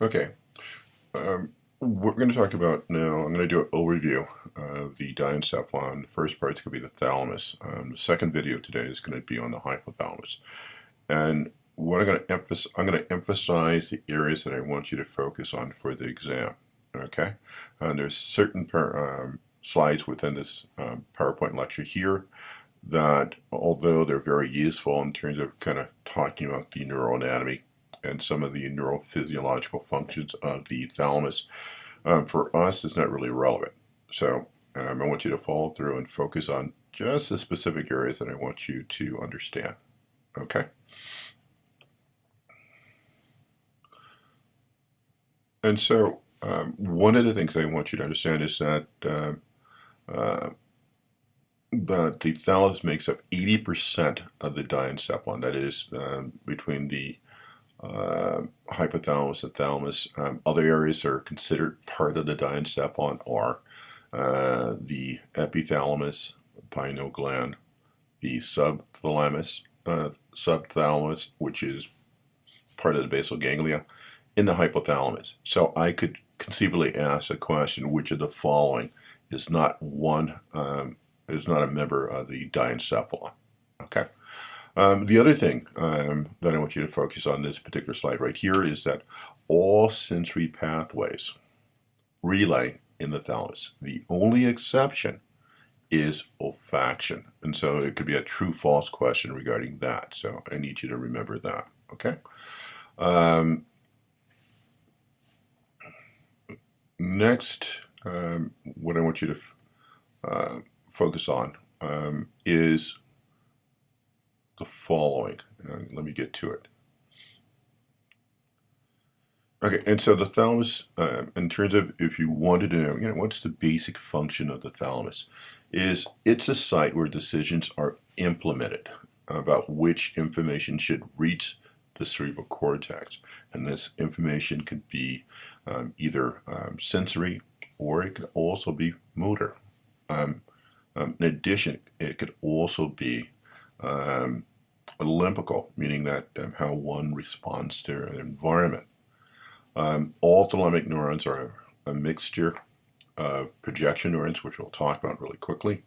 Okay, we're going to talk about now. I'm going to do an overview of the diencephalon. The first part's going to be the thalamus. The second video today is going to be on the hypothalamus. And what I'm going to emphasize the areas that I want you to focus on for the exam. Okay, there's certain slides within this PowerPoint lecture here that, although they're very useful in terms of kind of talking about the neuroanatomy and some of the neurophysiological functions of the thalamus, for us, it's not really relevant. So I want you to follow through and focus on just the specific areas that I want you to understand. Okay? And so one of the things I want you to understand is that the thalamus makes up 80% of the diencephalon. That is between the hypothalamus and thalamus. Other areas that are considered part of the diencephalon are the epithalamus, pineal gland, the subthalamus, which is part of the basal ganglia, in the hypothalamus. So I could conceivably ask a question: which of the following is not is not a member of the diencephalon? Okay. The other thing that I want you to focus on this particular slide right here is that all sensory pathways relay in the thalamus. The only exception is olfaction. And so it could be a true-false question regarding that. So I need you to remember that. Okay? Next, what I want you to focus on is the following. Let me get to it. Okay, and so the thalamus, in terms of if you wanted to know, what's the basic function of the thalamus, is it's a site where decisions are implemented about which information should reach the cerebral cortex. And this information could be either sensory, or it could also be motor. In addition, it could also be limbical, meaning that how one responds to an environment. All thalamic neurons are a mixture of projection neurons, which we'll talk about really quickly,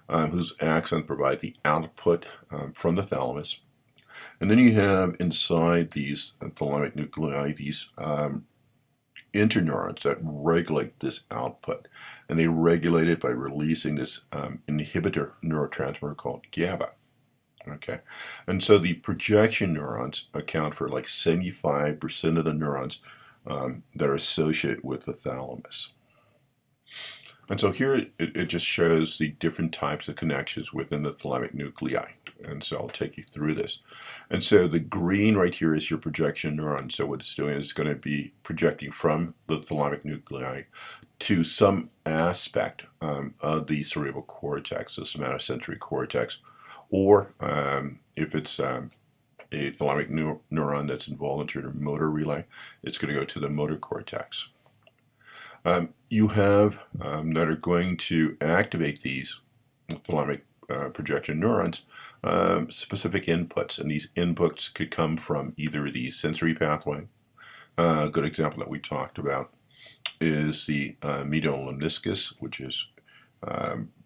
whose axons provide the output from the thalamus. And then you have inside these thalamic nuclei these interneurons that regulate this output. And they regulate it by releasing this inhibitor neurotransmitter called GABA. Okay, and so the projection neurons account for like 75% of the neurons that are associated with the thalamus. And so here it just shows the different types of connections within the thalamic nuclei. And so I'll take you through this. And so the green right here is your projection neuron. So what it's doing is it's going to be projecting from the thalamic nuclei to some aspect of the cerebral cortex, the somatosensory cortex, or if it's a thalamic neuron that's involved in terms of motor relay, it's going to go to the motor cortex. You have that are going to activate these thalamic projection neurons specific inputs, and these inputs could come from either the sensory pathway. A good example that we talked about is the medial lemniscus, which is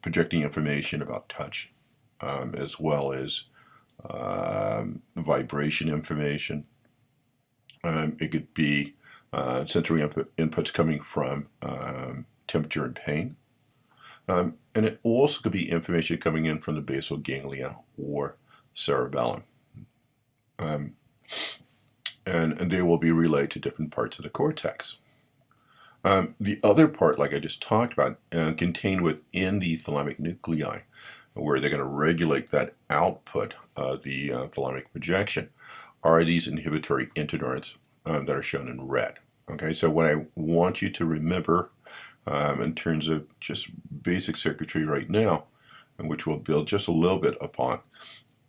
projecting information about touch, as well as vibration information. It could be sensory inputs coming from temperature and pain. And it also could be information coming in from the basal ganglia or cerebellum. And they will be relayed to different parts of the cortex. The other part, like I just talked about, contained within the thalamic nuclei, where they're going to regulate that output of the thalamic projection, are these inhibitory interneurons that are shown in red. Okay, so what I want you to remember in terms of just basic circuitry right now, and which we'll build just a little bit upon,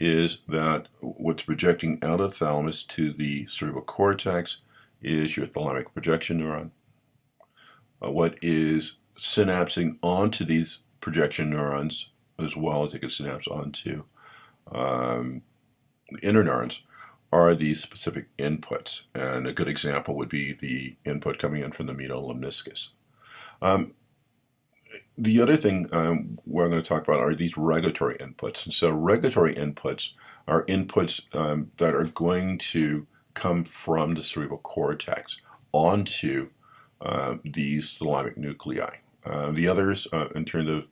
is that what's projecting out of the thalamus to the cerebral cortex is your thalamic projection neuron. What is synapsing onto these projection neurons, as well as it can synapse onto the interneurons, are these specific inputs. And a good example would be the input coming in from the medial lemniscus. The other thing we're going to talk about are these regulatory inputs. And so regulatory inputs are inputs that are going to come from the cerebral cortex onto these thalamic nuclei. The others, in terms of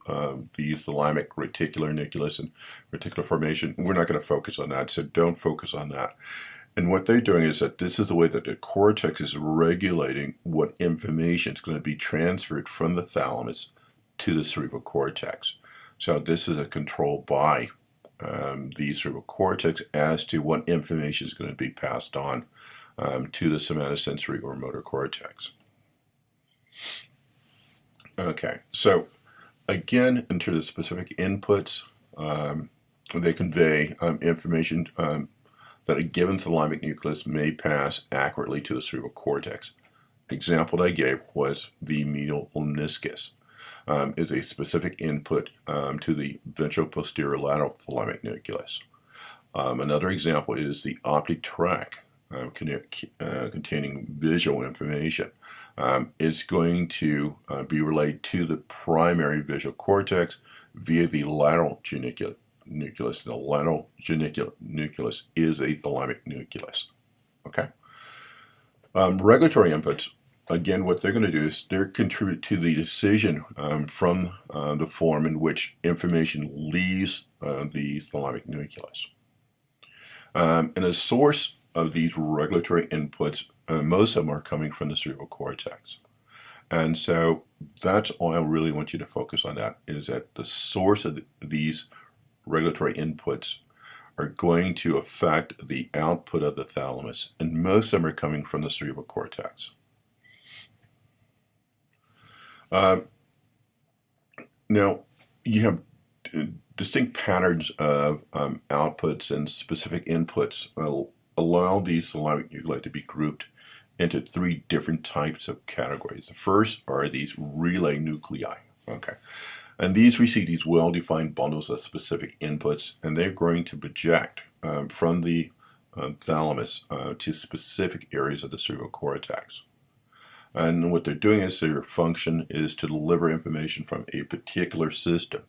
the thalamic reticular nucleus and reticular formation, we're not going to focus on that, so don't focus on that. And what they're doing is that this is the way that the cortex is regulating what information is going to be transferred from the thalamus to the cerebral cortex. So this is a control by the cerebral cortex as to what information is going to be passed on to the somatosensory or motor cortex. Okay, so again, in terms of specific inputs, they convey information that a given thalamic nucleus may pass accurately to the cerebral cortex. The example that I gave was the medial lemniscus. Is a specific input to the ventral-posterior lateral thalamic nucleus. Another example is the optic tract containing visual information. It's going to be relayed to the primary visual cortex via the lateral geniculate nucleus. The lateral geniculate nucleus is a thalamic nucleus. Okay. Regulatory inputs. Again, what they're going to do is they're contribute to the decision from the form in which information leaves the thalamic nucleus. And a source of these regulatory inputs, most of them are coming from the cerebral cortex. And so that's all I really want you to focus on, that is that the source of these regulatory inputs are going to affect the output of the thalamus, and most of them are coming from the cerebral cortex. Now, you have distinct patterns of outputs and specific inputs allow these thalamic nuclei to be grouped into three different types of categories. The first are these relay nuclei. Okay, and these receive these well-defined bundles of specific inputs, and they're going to project from the thalamus to specific areas of the cerebral cortex. And what they're doing is their function is to deliver information from a particular system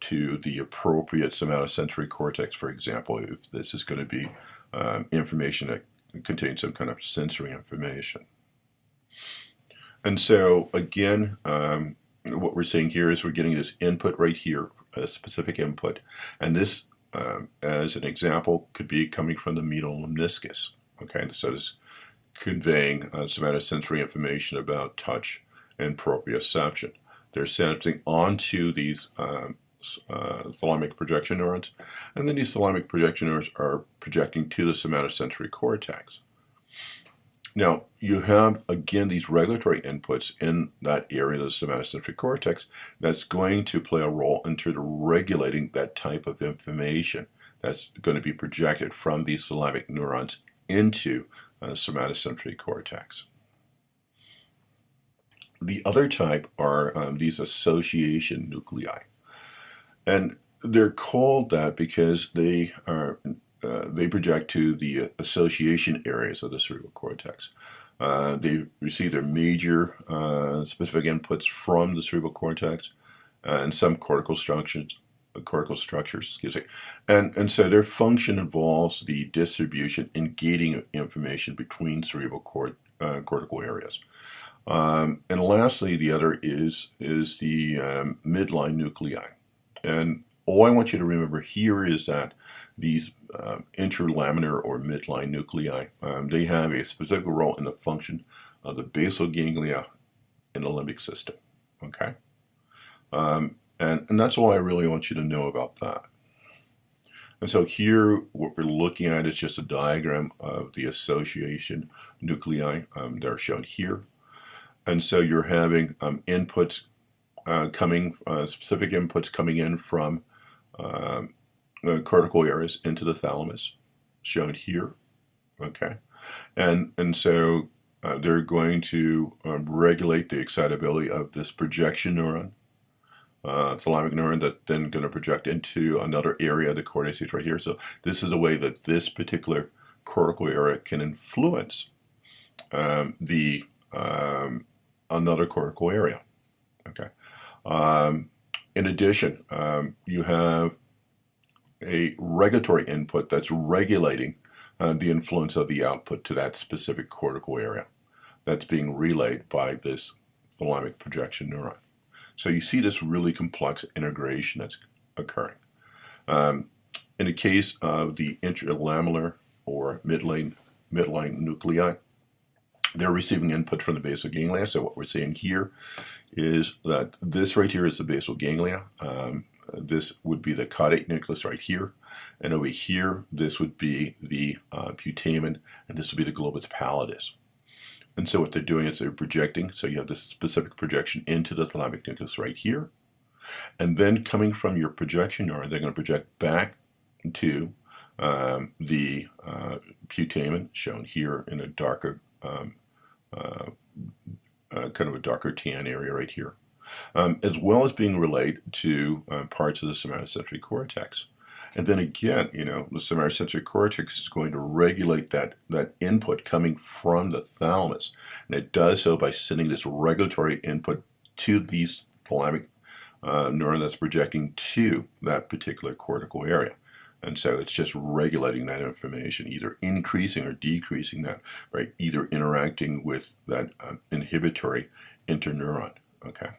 to the appropriate somatosensory cortex, for example, if this is going to be information that contains some kind of sensory information. And so, again, what we're saying here is we're getting this input right here, a specific input, and this, as an example, could be coming from the medial lemniscus. Okay, so this conveying somatosensory information about touch and proprioception. They're sensing onto these thalamic projection neurons, and then these thalamic projection neurons are projecting to the somatosensory cortex. Now, you have, again, these regulatory inputs in that area of the somatosensory cortex that's going to play a role in terms of regulating that type of information that's going to be projected from these thalamic neurons into somatosensory cortex. The other type are these association nuclei, and they're called that because they project to the association areas of the cerebral cortex. They receive their major specific inputs from the cerebral cortex and some cortical structures, excuse me. And so their function involves the distribution and gating of information between cerebral cortical areas. And lastly, the other is the midline nuclei. And all I want you to remember here is that these interlaminar or midline nuclei, they have a specific role in the function of the basal ganglia in the limbic system. Okay? And that's all I really want you to know about that. And so here, what we're looking at is just a diagram of the association nuclei that are shown here. And so you're having inputs specific inputs coming in from cortical areas into the thalamus, shown here. Okay, and so they're going to regulate the excitability of this projection neuron, thalamic neuron, that's then going to project into another area of the cortex right here. So this is the way that this particular cortical area can influence the another cortical area. Okay. In addition, you have a regulatory input that's regulating the influence of the output to that specific cortical area that's being relayed by this thalamic projection neuron. So you see this really complex integration that's occurring. In the case of the intralamellar or midline nuclei, they're receiving input from the basal ganglia. So what we're seeing here is that this right here is the basal ganglia. This would be the caudate nucleus right here. And over here, this would be the putamen, and this would be the globus pallidus. And so what they're doing is they're projecting. So you have this specific projection into the thalamic nucleus right here. And then coming from your projection neuron, they're going to project back to the putamen, shown here in a darker, kind of a darker tan area right here, as well as being relayed to parts of the somatosensory cortex. And then again, the somatosensory cortex is going to regulate that input coming from the thalamus. And it does so by sending this regulatory input to these thalamic neuron that's projecting to that particular cortical area. And so it's just regulating that information, either increasing or decreasing that, right? Either interacting with that inhibitory interneuron, okay?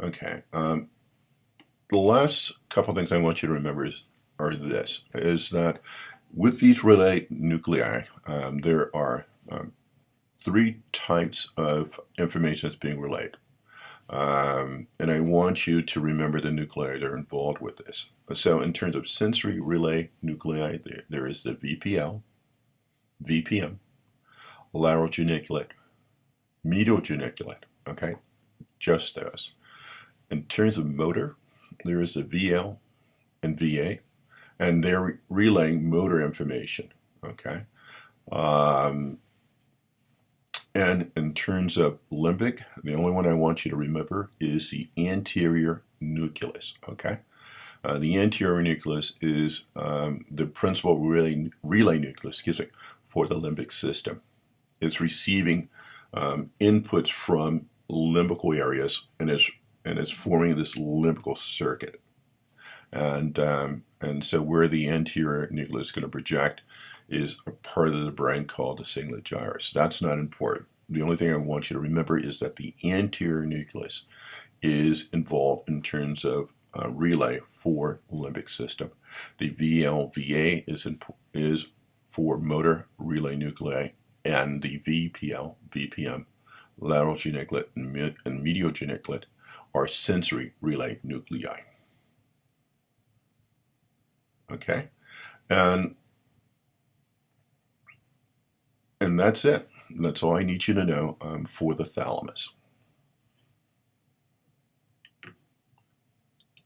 Okay. The last couple things I want you to remember is that with these relay nuclei, there are 3 types of information that's being relayed. And I want you to remember the nuclei that are involved with this. So in terms of sensory relay nuclei, there is the VPL, VPM, lateral geniculate, medial geniculate, okay? Just those. In terms of motor, there is the VL and VA, and they're relaying motor information, okay? And in terms of limbic, the only one I want you to remember is the anterior nucleus, okay? The anterior nucleus is the principal relay nucleus, for the limbic system. It's receiving inputs from limbical areas, and it's forming this limbical circuit. And so where the anterior nucleus is going to project is a part of the brain called the cingulate gyrus. That's not important. The only thing I want you to remember is that the anterior nucleus is involved in terms of relay for limbic system. The VLVA is for motor relay nuclei, and the VPL, VPM, lateral geniculate, and medial geniculate are sensory relay nuclei. Okay, and that's it. That's all I need you to know for the thalamus.